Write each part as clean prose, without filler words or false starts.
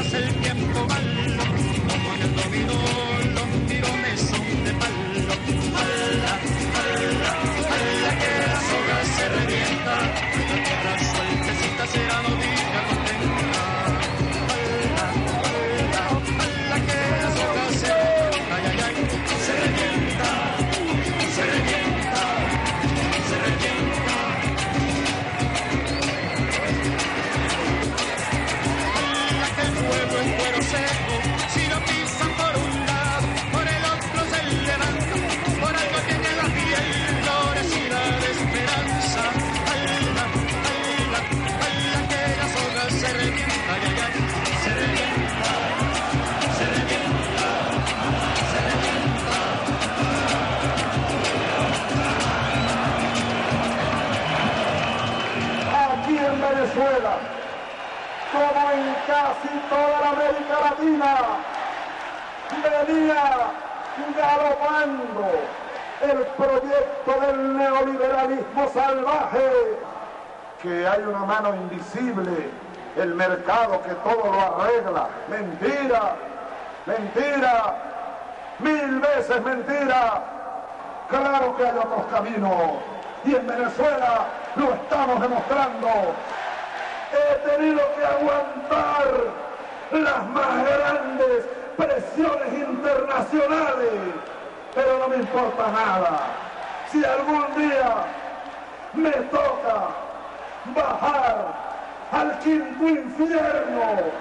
pasa el tiempo malo, como en el dominó, los tirones son de palo. Ala, ala, ala, que la soga se revienta, la tierra sueltecita será noticia contenta. Ala, ala, ala, que la soga se revienta, ay, ay, ay, se revienta, se revienta, se revienta. Fuego en cuero seco, si lo pisan por un lado, por el otro se levanta, por algo tiene la piel florecida de esperanza. Ala, ala, ala, que la soga se revienta, ay, ay, ay, se revienta, se revienta, se revienta. Aquí en Venezuela, como en casi toda la América Latina, venía galopando el proyecto del neoliberalismo salvaje, que hay una mano invisible, el mercado que todo lo arregla. Mentira, mentira, 1000 veces mentira. Claro que hay otros caminos, y en Venezuela lo estamos demostrando. He tenido que aguantar las más grandes presiones internacionales, pero no me importa nada. Si algún día me toca bajar al quinto infierno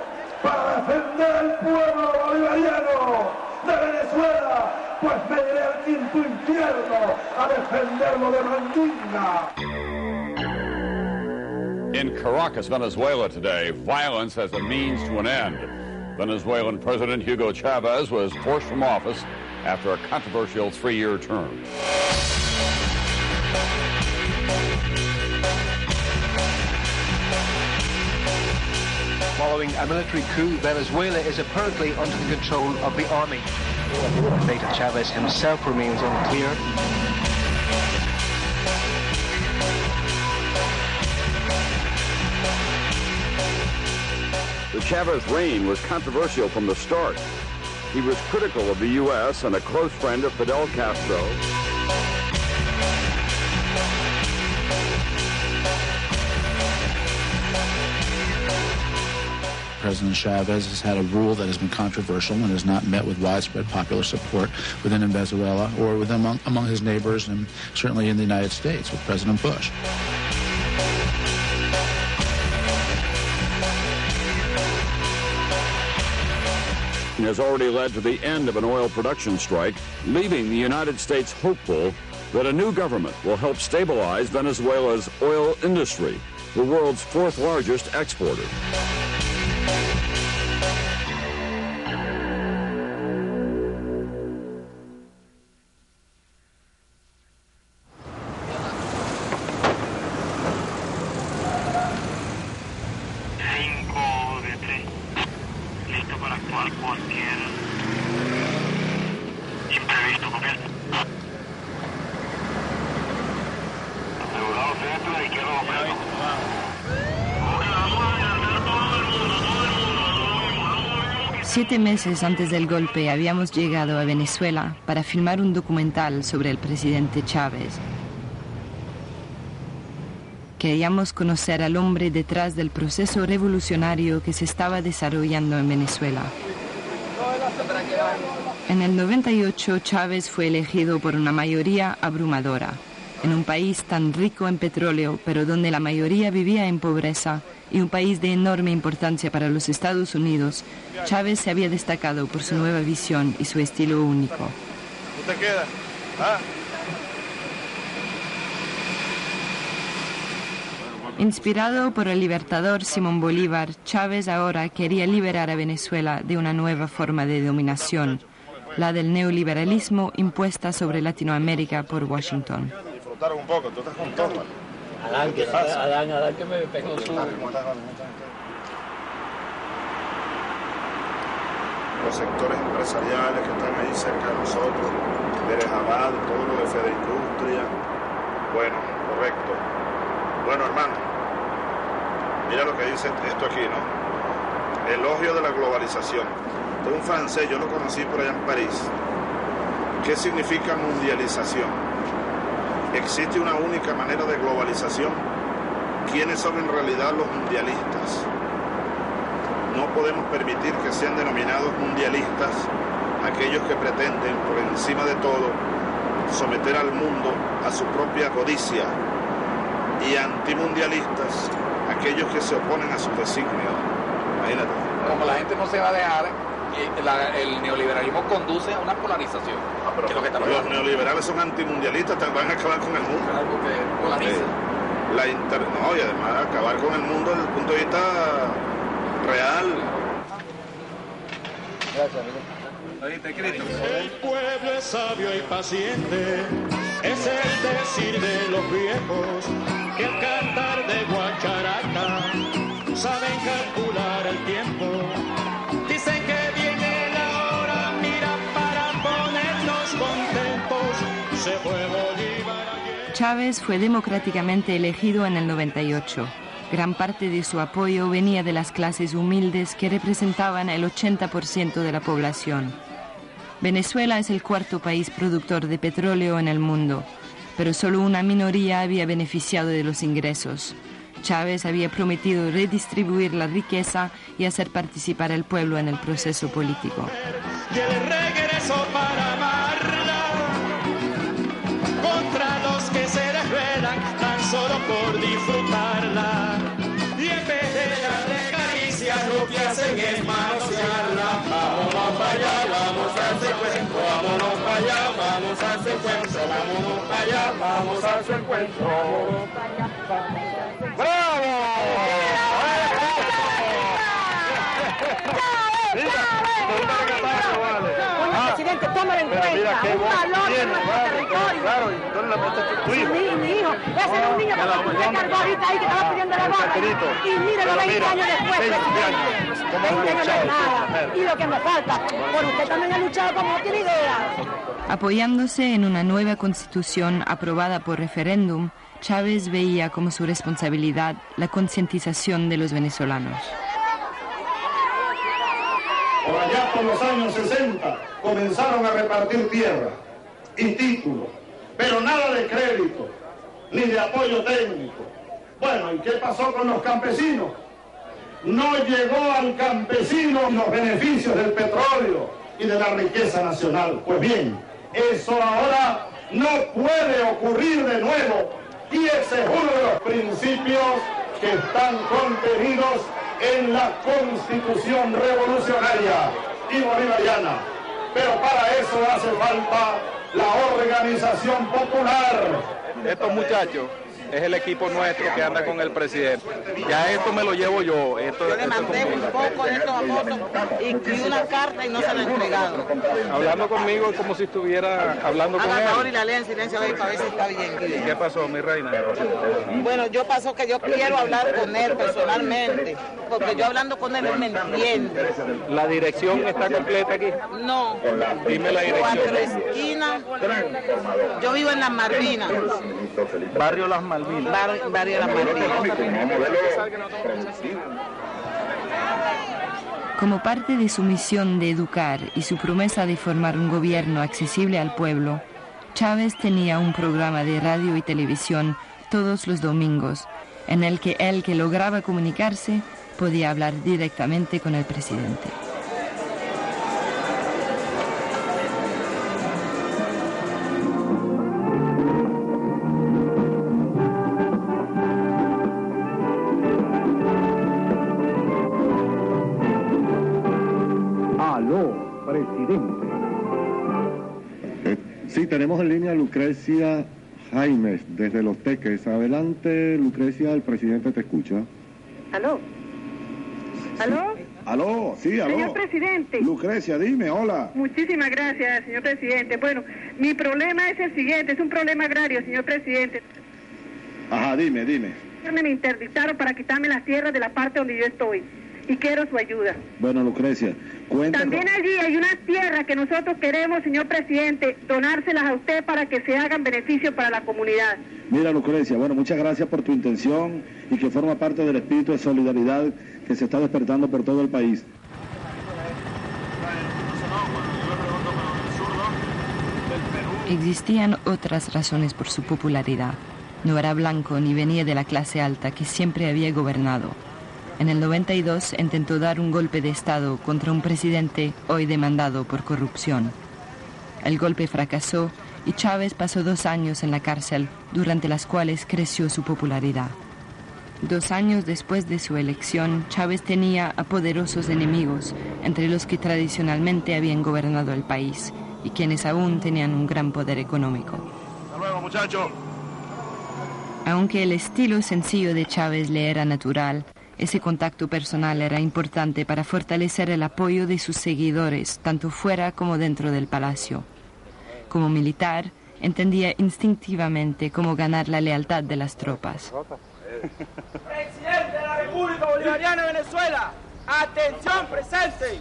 para defender al pueblo bolivariano de Venezuela, pues me iré al quinto infierno a defenderlo de Mandinga. In Caracas, Venezuela today, violence as a means to an end. Venezuelan President Hugo Chavez was forced from office after a controversial 3-year term. Following a military coup, Venezuela is apparently under the control of the army. The fate of Chavez himself remains unclear. The Chavez reign was controversial from the start. He was critical of the U.S. and a close friend of Fidel Castro. President Chavez has had a rule that has been controversial and has not met with widespread popular support within Venezuela or with among his neighbors, and certainly in the United States with President Bush. Has already led to the end of an oil production strike, leaving the United States hopeful that a new government will help stabilize Venezuela's oil industry, the world's 4th largest exporter. Siete meses antes del golpe habíamos llegado a Venezuela para filmar un documental sobre el presidente Chávez. Queríamos conocer al hombre detrás del proceso revolucionario que se estaba desarrollando en Venezuela. En el 98, Chávez fue elegido por una mayoría abrumadora. En un país tan rico en petróleo, pero donde la mayoría vivía en pobreza, y un país de enorme importancia para los Estados Unidos, Chávez se había destacado por su nueva visión y su estilo único. ¿Tú te quedas? ¿Ah? Inspirado por el libertador Simón Bolívar, Chávez ahora quería liberar a Venezuela de una nueva forma de dominación, la del neoliberalismo impuesta sobre Latinoamérica por Washington. Disfrutaron un poco, tú estás con todo. Adán, que me pegó su... Los sectores empresariales que están ahí cerca de nosotros, Berejabad, todo lo de Fede Industria. Bueno, correcto. Bueno, hermano, mira lo que dice esto aquí, ¿no? elogio de la globalización. De un francés, yo lo conocí por allá en París. ¿Qué significa mundialización? Existe una única manera de globalización. ¿Quiénes son en realidad los mundialistas? No podemos permitir que sean denominados mundialistas aquellos que pretenden, por encima de todo, someter al mundo a su propia codicia, y antimundialistas aquellos que se oponen a sus designios. Imagínate. Como la gente no se va a dejar, el neoliberalismo conduce a una polarización. Pero que es lo que está los neoliberales son antimundialistas, van a acabar con el mundo. Algo que polariza. No, y además acabar con el mundo desde el punto de vista real. Gracias, amigo. El pueblo es sabio y paciente, es el decir de los viejos, que al cantar de guacharaca saben calcular el tiempo. Dicen que viene la hora, mira, para ponernos contentos. Se fue Bolívar ayer. Chávez fue democráticamente elegido en el 98. Gran parte de su apoyo venía de las clases humildes que representaban el 80% de la población. Venezuela es el cuarto país productor de petróleo en el mundo, pero solo una minoría había beneficiado de los ingresos. Chávez había prometido redistribuir la riqueza y hacer participar al pueblo en el proceso político. Y el regreso para amarla contra los que se desvelan tan solo por disfrutarla. Y en vez de darle caricias, lo que hacen es manosearla. Vámonos para allá, vamos a hacer encuentro. Vámonos para allá, vamos a hacer encuentro. Vámonos para allá, vamos a hacer encuentro. ¡Bravo! Presidente, tómalo en cuenta, un valor de nuestro territorio. Claro, ¿y dónde la metiste tu hijo? Mi hijo, ese es un niño que usted cargó ahorita ahí que estaba pidiendo la boca. Y mírelo 20 años después, presidente. 20 años no es nada. Y lo que me falta, por usted también ha luchado como no tiene idea. Apoyándose en una nueva constitución aprobada por referéndum, Chávez veía como su responsabilidad la concientización de los venezolanos. Por allá por los años 60 comenzaron a repartir tierra y títulos, pero nada de crédito, ni de apoyo técnico. Bueno, ¿y qué pasó con los campesinos? No llegó al campesino los beneficios del petróleo y de la riqueza nacional. Pues bien, eso ahora no puede ocurrir de nuevo, y ese es uno de los principios que están contenidos en la Constitución revolucionaria y bolivariana. Pero para eso hace falta la organización popular. Estos muchachos es el equipo nuestro que anda con el presidente. Ya esto me lo llevo yo. Yo le mandé un poco de estos votos y una carta y no se la he entregado. Hablando conmigo es como si estuviera hablando con él. Haga favor y la lea en silencio ahí para ver si está bien. ¿Qué pasó, mi reina? Bueno, yo pasó que yo quiero hablar con él personalmente, porque yo hablando con él me entiende. ¿La dirección está completa aquí? No. Dime la dirección. 4 esquinas. Yo vivo en Las Malvinas. Barrio Las Malvinas. Barrio Las Malvinas. Como parte de su misión de educar y su promesa de formar un gobierno accesible al pueblo, Chávez tenía un programa de radio y televisión todos los domingos, en el que el que lograba comunicarse podía hablar directamente con el presidente. Presidente. Sí, tenemos en línea a Lucrecia Jaimes, desde Los Teques. Adelante, Lucrecia, el presidente te escucha. ¿Aló? ¿Aló? Aló, sí, aló. Señor presidente. Lucrecia, dime, hola. Muchísimas gracias, señor presidente. Bueno, mi problema es el siguiente, es un problema agrario, señor presidente. Ajá, dime. Me interdictaron para quitarme las tierras de la parte donde yo estoy. y quiero su ayuda. Bueno, Lucrecia, También allí hay unas tierras que nosotros queremos, señor presidente, donárselas a usted para que se hagan beneficio para la comunidad. Mira, Lucrecia, bueno, muchas gracias por tu intención y que forma parte del espíritu de solidaridad que se está despertando por todo el país. Existían otras razones por su popularidad. No era blanco ni venía de la clase alta que siempre había gobernado. En el 92 intentó dar un golpe de Estado contra un presidente hoy demandado por corrupción. El golpe fracasó y Chávez pasó 2 años en la cárcel, durante las cuales creció su popularidad. 2 años después de su elección, Chávez tenía a poderosos enemigos, entre los que tradicionalmente habían gobernado el país y quienes aún tenían un gran poder económico. Hasta luego, muchachos. Aunque el estilo sencillo de Chávez le era natural, ese contacto personal era importante para fortalecer el apoyo de sus seguidores, tanto fuera como dentro del palacio. Como militar, entendía instintivamente cómo ganar la lealtad de las tropas. Presidente de la República Bolivariana de Venezuela, atención presente.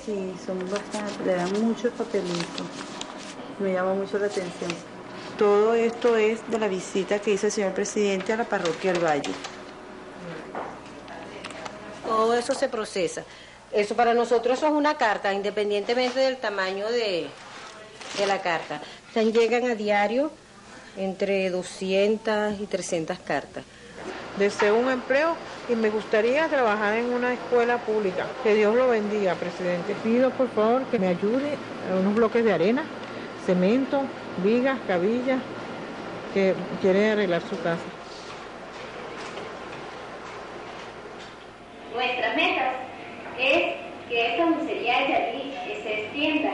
Sí, son bastante, le dan muchos papelitos. Me llama mucho la atención. Todo esto es de la visita que hizo el señor presidente a la parroquia del Valle. Todo eso se procesa. Eso para nosotros eso es una carta, independientemente del tamaño de la carta. O sea, llegan a diario entre 200 y 300 cartas. Deseo un empleo y me gustaría trabajar en una escuela pública. Que Dios lo bendiga, presidente. Pido, por favor, que me ayude a unos bloques de arena, cemento, vigas, cabillas, que quiere arreglar su casa. Nuestras metas es que esta dulcería de Yalí se extienda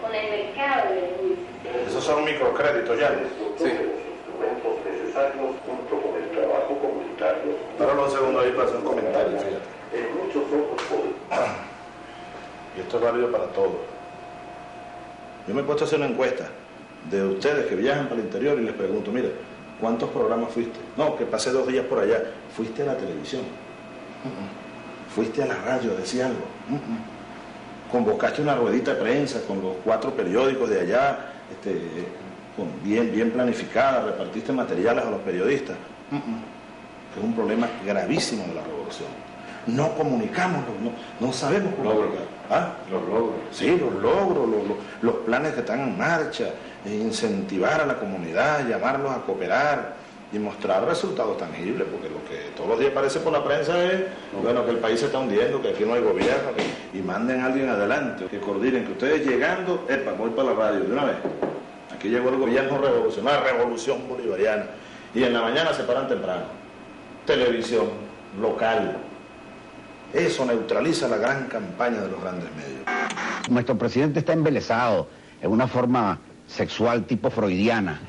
con el mercado de dulces. Esos son microcréditos, ya. Sí. Instrumentos necesarios junto con el trabajo comunitario. Ahora un segundo ahí para hacer un comentario, fíjate. En muchos otros poderes. Y esto es válido para todos. Yo me he puesto a hacer una encuesta de ustedes que viajan para el interior y les pregunto, mira, ¿cuántos programas fuiste? No, que pasé 2 días por allá. ¿Fuiste a la televisión? ¿Fuiste a la radio a decir algo? ¿Convocaste una ruedita de prensa con los 4 periódicos de allá, bien planificada, repartiste materiales a los periodistas? Que es un problema gravísimo de la revolución. No comunicamos, no sabemos comunicar. ¿Ah? Los logros. Sí, los logros, los planes que están en marcha, incentivar a la comunidad, llamarlos a cooperar y mostrar resultados tangibles, porque lo que todos los días aparece por la prensa es, bueno, que el país se está hundiendo, que aquí no hay gobierno, y manden a alguien adelante, que coordinen, que ustedes llegando, voy para la radio de una vez. Aquí llegó el gobierno revolucionario, la revolución bolivariana, y en la mañana se paran temprano. Televisión local. Eso neutraliza la gran campaña de los grandes medios. Nuestro presidente está embelesado en una forma sexual tipo freudiana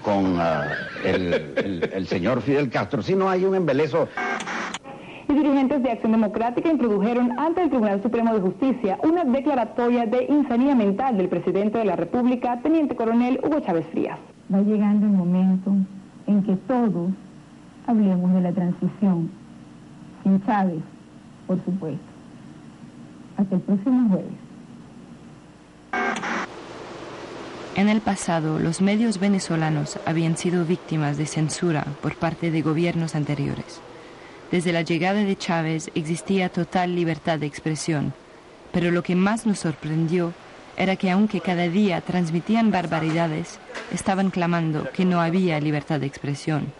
con el señor Fidel Castro. Si no hay un embeleso. Y dirigentes de Acción Democrática introdujeron ante el Tribunal Supremo de Justicia una declaratoria de insanía mental del presidente de la República, Teniente Coronel Hugo Chávez Frías. Va llegando el momento en que todos hablemos de la transición, sin Chávez, por supuesto. Hasta el próximo jueves. En el pasado, los medios venezolanos habían sido víctimas de censura por parte de gobiernos anteriores. Desde la llegada de Chávez existía total libertad de expresión, pero lo que más nos sorprendió era que aunque cada día transmitían barbaridades, estaban clamando que no había libertad de expresión.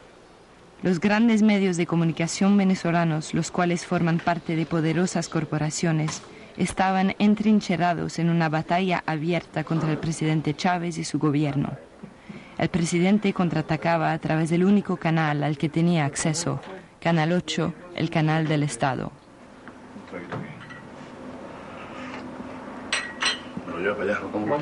Los grandes medios de comunicación venezolanos, los cuales forman parte de poderosas corporaciones, estaban entrincherados en una batalla abierta contra el presidente Chávez y su gobierno. El presidente contraatacaba a través del único canal al que tenía acceso, Canal 8, el canal del Estado. Me lo llevo para allá. ¿Cómo?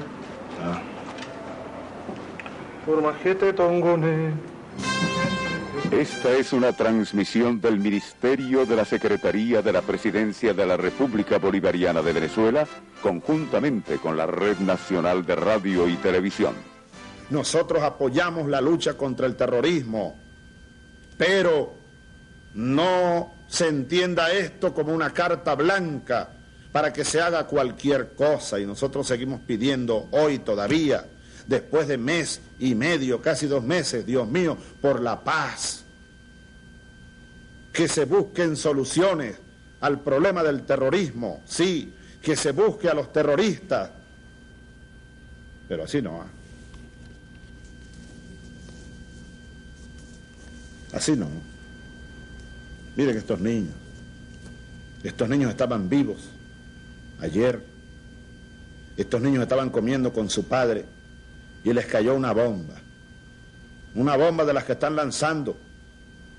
Esta es una transmisión del Ministerio de la Secretaría de la Presidencia de la República Bolivariana de Venezuela, conjuntamente con la Red Nacional de Radio y Televisión. Nosotros apoyamos la lucha contra el terrorismo, pero no se entienda esto como una carta blanca para que se haga cualquier cosa, y nosotros seguimos pidiendo hoy todavía, después de mes y medio, casi 2 meses, Dios mío, por la paz, que se busquen soluciones al problema del terrorismo, sí, que se busque a los terroristas, pero así no. Así no. Miren estos niños estaban vivos ayer, estos niños estaban comiendo con su padre y les cayó una bomba de las que están lanzando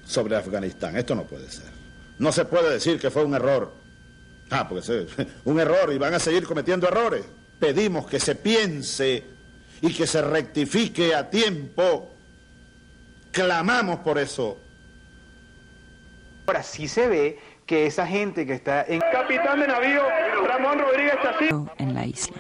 sobre Afganistán. Esto no puede ser. No se puede decir que fue un error. Porque es un error y van a seguir cometiendo errores. Pedimos que se piense y que se rectifique a tiempo. Clamamos por eso. Ahora sí se ve que esa gente que está en... Capitán de navío Ramón Rodríguez Chacín en la isla.